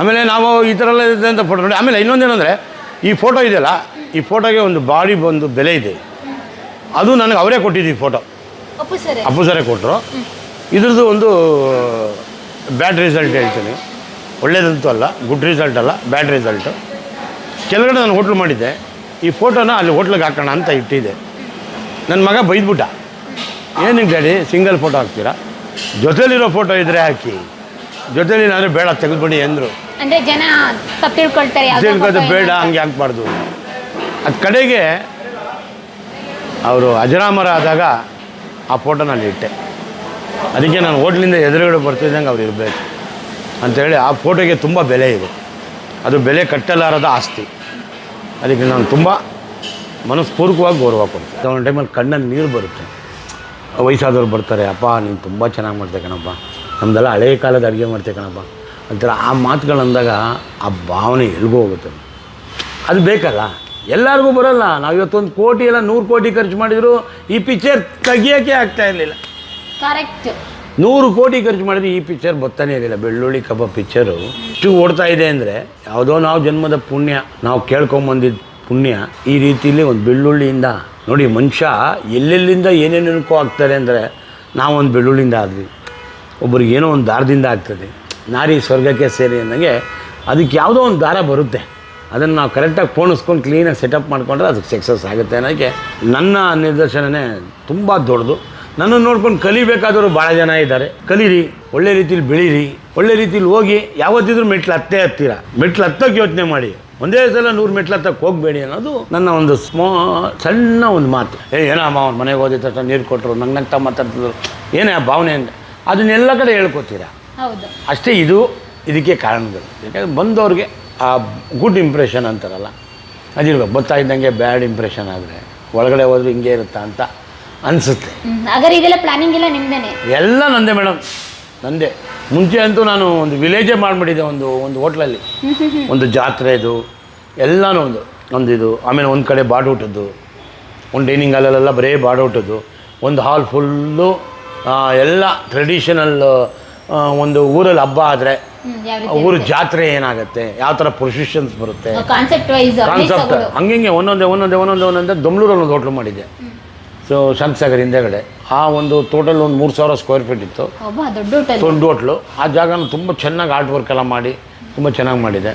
ಆಮೇಲೆ ನಾವು ಈ ಥರ ಎಲ್ಲ ಇದೆ ಅಂತ ಫೋಟೋ ನೋಡಿ. ಆಮೇಲೆ ಇನ್ನೊಂದೇನೆಂದರೆ ಈ ಫೋಟೋ ಇದೆಯಲ್ಲ, ಈ ಫೋಟೋಗೆ ಒಂದು ಬಾಡಿ ಒಂದು ಬೆಲೆ ಇದೆ. ಅದು ನನಗೆ ಅವರೇ ಕೊಟ್ಟಿದ್ದು ಈ ಫೋಟೋ, ಅಪ್ಪು ಸರೇ ಕೊಟ್ಟರು. ಇದ್ರದ್ದು ಒಂದು ಬ್ಯಾಡ್ ರಿಸಲ್ಟ್ ಹೇಳ್ತೀನಿ. ಒಳ್ಳೇದಂತೂ ಅಲ್ಲ, ಗುಡ್ ರಿಸಲ್ಟ್ ಅಲ್ಲ, ಬ್ಯಾಡ್ ರಿಸಲ್ಟು. ಕೆಳಗಡೆ ನಾನು ಹೋಟ್ಲು ಮಾಡಿದ್ದೆ, ಈ ಫೋಟೋನ ಅಲ್ಲಿ ಹೋಟ್ಲಿಗೆ ಹಾಕೋಣ ಅಂತ ಇಟ್ಟಿದ್ದೆ. ನನ್ನ ಮಗ ಬೈದ್ಬಿಟ್ಟ, ಏನಕ್ಕೆ ಡ್ಯಾಡಿ ಸಿಂಗಲ್ ಫೋಟೋ ಹಾಕ್ತೀರಾ, ಜೊತೆಲಿರೋ ಫೋಟೋ ಇದ್ದರೆ ಹಾಕಿ, ಜೊತೆಲಿ ಏನಾದರೂ ಬೇಡ ತೆಗೆದುಬಿಡಿ ಅಂದರು. ಅಂದರೆ ಜನ ತಪ್ಪು ತಿಳ್ಕೊಳ್ತಾರೆ, ಬೇಡ ಹಂಗೆ ಹಾಕ್ಬಾರ್ದು. ಅದು ಕಡೆಗೆ ಅವರು ಅಜರಾಮರ ಆದಾಗ ಆ ಫೋಟೋನಲ್ಲಿ ಇಟ್ಟೆ. ಅದಕ್ಕೆ ನಾನು ಹೋಟ್ಲಿಂದ ಎದುರುಗಡೆ ಬರ್ತಿದ್ದಂಗೆ ಅವ್ರು ಇರಬೇಕು ಅಂಥೇಳಿ ಆ ಫೋಟೋಗೆ ತುಂಬ ಬೆಲೆ ಇದೆ. ಅದು ಬೆಲೆ ಕಟ್ಟಲಾರದ ಆಸ್ತಿ. ಅದಕ್ಕೆ ನಾನು ತುಂಬ ಮನಸ್ಪೂರ್ವಕವಾಗಿ ಗೌರವ ಕೊಡ್ತೀನಿ. ಒಂದು ಟೈಮಲ್ಲಿ ಕಣ್ಣಲ್ಲಿ ನೀರು ಬರುತ್ತೆ. ವಯಸ್ಸಾದವ್ರು ಬರ್ತಾರೆ, ಅಪ್ಪ ನೀನು ತುಂಬ ಚೆನ್ನಾಗಿ ಮಾಡ್ತೆ ಕಣಪ್ಪ, ನಮ್ಮದೆಲ್ಲ ಹಳೆಯ ಕಾಲದ ಅಡುಗೆ ಮಾಡ್ತೆ ಕಣಪ್ಪ ಅಂತಾರೆ. ಆ ಮಾತುಗಳು ಅಂದಾಗ ಆ ಭಾವನೆ ಎಲ್ಗೂ ಹೋಗುತ್ತೆ. ಅದು ಬೇಕಲ್ಲ, ಎಲ್ಲರಿಗೂ ಬರೋಲ್ಲ. ನಾವು ಇವತ್ತೊಂದು ಕೋಟಿ ಎಲ್ಲ 100 ಕೋಟಿ ಖರ್ಚು ಮಾಡಿದ್ರು ಈ ಪಿಕ್ಚರ್ ತೆಗಿಯೋಕ್ಕೆ ಆಗ್ತಾ ಇರಲಿಲ್ಲ. ಕರೆಕ್ಟ್. 100 ಕೋಟಿ ಖರ್ಚು ಮಾಡಿದ್ರೆ ಈ ಪಿಕ್ಚರ್ ಬರ್ತಾನೆ ಇರಲಿಲ್ಲ. ಬೆಳ್ಳುಳ್ಳಿ ಕಬಾಬ್ ಪಿಕ್ಚರು ಇಷ್ಟು ಓಡ್ತಾ ಇದೆ ಅಂದರೆ ಯಾವುದೋ ನಾವು ಜನ್ಮದ ಪುಣ್ಯ, ನಾವು ಕೇಳ್ಕೊಂಬಂದಿದ್ದ ಪುಣ್ಯ. ಈ ರೀತಿಯಲ್ಲಿ ಒಂದು ಬೆಳ್ಳುಳ್ಳಿಯಿಂದ ನೋಡಿ, ಮನುಷ್ಯ ಎಲ್ಲೆಲ್ಲಿಂದ ಏನೇನಕ್ಕೂ ಆಗ್ತಾರೆ ಅಂದರೆ ನಾವೊಂದು ಬೆಳ್ಳುಳ್ಳಿಯಿಂದ ಆದ್ವಿ, ಒಬ್ರಿಗೆ ಏನೋ ಒಂದು ದಾರದಿಂದ ಆಗ್ತದೆ. ನಾರಿ ಸ್ವರ್ಗಕ್ಕೆ ಸೇರಿ ಅಂದಂಗೆ ಅದಕ್ಕೆ ಯಾವುದೋ ಒಂದು ದಾರ ಬರುತ್ತೆ. ಅದನ್ನು ನಾವು ಕರೆಕ್ಟಾಗಿ ಪೋಣಿಸ್ಕೊಂಡು ಕ್ಲೀನಾಗಿ ಸೆಟಪ್ ಮಾಡಿಕೊಂಡ್ರೆ ಅದಕ್ಕೆ ಸಕ್ಸಸ್ ಆಗುತ್ತೆ ಅನ್ನೋಕ್ಕೆ ನನ್ನ ನಿದರ್ಶನನೇ ತುಂಬ ದೊಡ್ಡದು. ನನ್ನನ್ನು ನೋಡ್ಕೊಂಡು ಕಲಿಬೇಕಾದವರು ಭಾಳ ಜನ ಇದ್ದಾರೆ. ಕಲೀರಿ, ಒಳ್ಳೆ ರೀತಿಲಿ ಬೆಳೀರಿ, ಒಳ್ಳೆ ರೀತಿಲಿ ಹೋಗಿ. ಯಾವತ್ತಿದ್ರೂ ಮೆಟ್ಲು ಹತ್ತೀರ, ಮೆಟ್ಲು ಹತ್ತೋಕ್ಕೆ ಯೋಚನೆ ಮಾಡಿ, ಒಂದೇ ಸಲ 100 ಮೆಟ್ಲು ಹತ್ತಕ್ಕೆ ಹೋಗಬೇಡಿ ಅನ್ನೋದು ನನ್ನ ಒಂದು ಸಣ್ಣ ಒಂದು ಮಾತು. ಏನಮ್ಮ ಅವ್ರ ಮನೆಗೆ ಹೋದಿದ ತಕ್ಷಣ ನೀರು ಕೊಟ್ಟರು, ನಗ್ನಗ್ತಾ ಮಾತಾಡ್ತಿದ್ರು, ಏನೇ ಆ ಭಾವನೆ ಅಂತ ಅದನ್ನೆಲ್ಲ ಕಡೆ ಹೇಳ್ಕೊತೀರ. ಅಷ್ಟೇ ಇದಕ್ಕೆ ಕಾರಣಗಳು. ಯಾಕಂದರೆ ಬಂದವ್ರಿಗೆ ಆ ಗುಡ್ ಇಂಪ್ರೆಷನ್ ಅಂತಾರಲ್ಲ ಅದಿರ್ಬೇಕು. ಬರ್ತಾ ಇದ್ದಂಗೆ ಬ್ಯಾಡ್ ಇಂಪ್ರೆಷನ್ ಆದರೆ ಒಳಗಡೆ ಹೋದ್ರೆ ಹಿಂಗೆ ಇರುತ್ತಾ ಅಂತ ಅನಿಸುತ್ತೆ. ಹಾಗಾದ್ರೆ ಇದೆಲ್ಲ ಪ್ಲಾನಿಂಗ್ ಎಲ್ಲ ನಿಮ್ಮದೇನೆ? ಎಲ್ಲ ನಂದೇ ಮೇಡಮ್, ನಂದೇ. ಮುಂಚೆ ಅಂತೂ ನಾನು ಒಂದು ವಿಲೇಜೇ ಮಾಡಿಬಿಟ್ಟಿದ್ದೆ. ಒಂದು ಹೋಟ್ಲಲ್ಲಿ ಒಂದು ಜಾತ್ರೆದು ಎಲ್ಲನೂ ಒಂದು ಇದು. ಆಮೇಲೆ ಒಂದು ಕಡೆ ಬಾಡೂಟದ್ದು, ಒಂದು ಡೈನಿಂಗ್ ಹಾಲಲ್ಲೆಲ್ಲ ಬರೀ ಬಾಡೂಟದ್ದು, ಒಂದು ಹಾಲ್ ಫುಲ್ಲು ಎಲ್ಲ ಟ್ರೆಡಿಷನಲ್. ಒಂದು ಊರಲ್ಲಿ ಹಬ್ಬ ಆದರೆ ಊರ ಜಾತ್ರೆ ಏನಾಗುತ್ತೆ, ಯಾವ ಥರ ಪ್ರೊಸಿಷನ್ಸ್ ಬರುತ್ತೆ, ಕಾನ್ಸೆಪ್ಟ್ ಹಂಗೆ ಒಂದೊಂದೇ ದೊಮ್ಲೂರಲ್ಲಿ ಒಂದು ಹೋಟ್ಲು ಮಾಡಿದ್ದೆ. ಸೊ ಶಾಂತಸಾಗರ್ ಹಿಂದೆಗಡೆ ಆ ಒಂದು ಟೋಟಲ್ ಒಂದು 3000 ಸ್ಕ್ವೇರ್ ಫೀಟ್ ಇತ್ತು, ದೊಡ್ಡ ಹೋಟ್ಲು. ಆ ಜಾಗನ ತುಂಬ ಚೆನ್ನಾಗಿ ಆರ್ಟ್ ವರ್ಕ್ ಎಲ್ಲ ಮಾಡಿ ತುಂಬ ಚೆನ್ನಾಗಿ ಮಾಡಿದೆ.